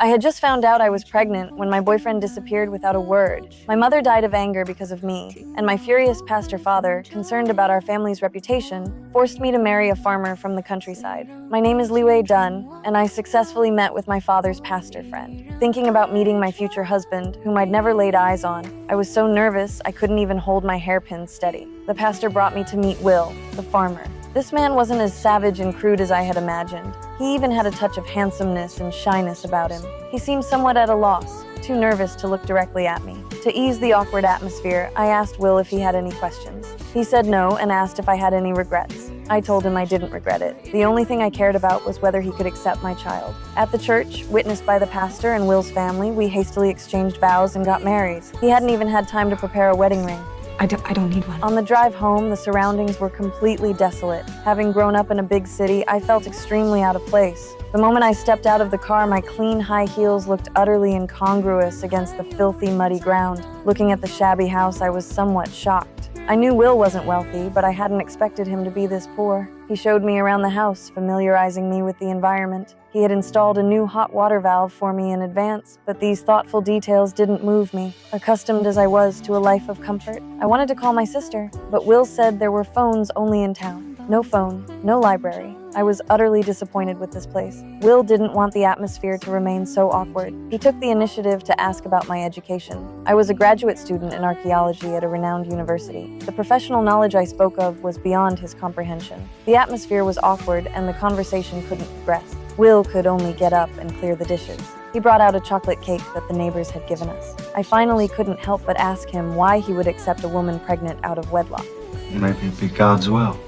I had just found out I was pregnant when my boyfriend disappeared without a word. My mother died of anger because of me, and my furious pastor father, concerned about our family's reputation, forced me to marry a farmer from the countryside. My name is Liwei Dunn, and I successfully met with my father's pastor friend. Thinking about meeting my future husband, whom I'd never laid eyes on, I was so nervous I couldn't even hold my hairpin steady. The pastor brought me to meet Will, the farmer. This man wasn't as savage and crude as I had imagined. He even had a touch of handsomeness and shyness about him. He seemed somewhat at a loss, too nervous to look directly at me. To ease the awkward atmosphere, I asked Will if he had any questions. He said no and asked if I had any regrets. I told him I didn't regret it. The only thing I cared about was whether he could accept my child. At the church, witnessed by the pastor and Will's family, we hastily exchanged vows and got married. He hadn't even had time to prepare a wedding ring. I don't need one. On the drive home, the surroundings were completely desolate. Having grown up in a big city, I felt extremely out of place. The moment I stepped out of the car, my clean high heels looked utterly incongruous against the filthy, muddy ground. Looking at the shabby house, I was somewhat shocked. I knew Will wasn't wealthy, but I hadn't expected him to be this poor. He showed me around the house, familiarizing me with the environment. He had installed a new hot water valve for me in advance, but these thoughtful details didn't move me, accustomed as I was to a life of comfort. I wanted to call my sister, but Will said there were phones only in town. No phone, no library. I was utterly disappointed with this place. Will didn't want the atmosphere to remain so awkward. He took the initiative to ask about my education. I was a graduate student in archaeology at a renowned university. The professional knowledge I spoke of was beyond his comprehension. The atmosphere was awkward and the conversation couldn't progress. Will could only get up and clear the dishes. He brought out a chocolate cake that the neighbors had given us. I finally couldn't help but ask him why he would accept a woman pregnant out of wedlock. Maybe it'd be God's will.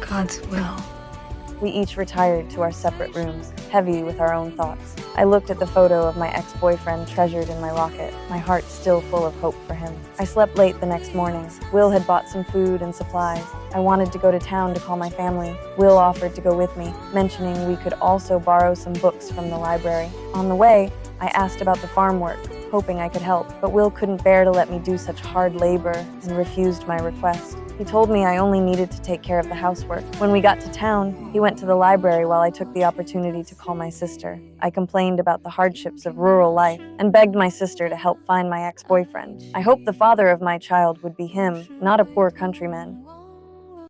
God's will. We each retired to our separate rooms, heavy with our own thoughts. I looked at the photo of my ex-boyfriend treasured in my locket, my heart still full of hope for him. I slept late the next morning. Will had bought some food and supplies. I wanted to go to town to call my family. Will offered to go with me, mentioning we could also borrow some books from the library. On the way, I asked about the farm work, hoping I could help, but Will couldn't bear to let me do such hard labor and refused my request. He told me I only needed to take care of the housework. When we got to town, he went to the library while I took the opportunity to call my sister. I complained about the hardships of rural life and begged my sister to help find my ex-boyfriend. I hoped the father of my child would be him, not a poor countryman.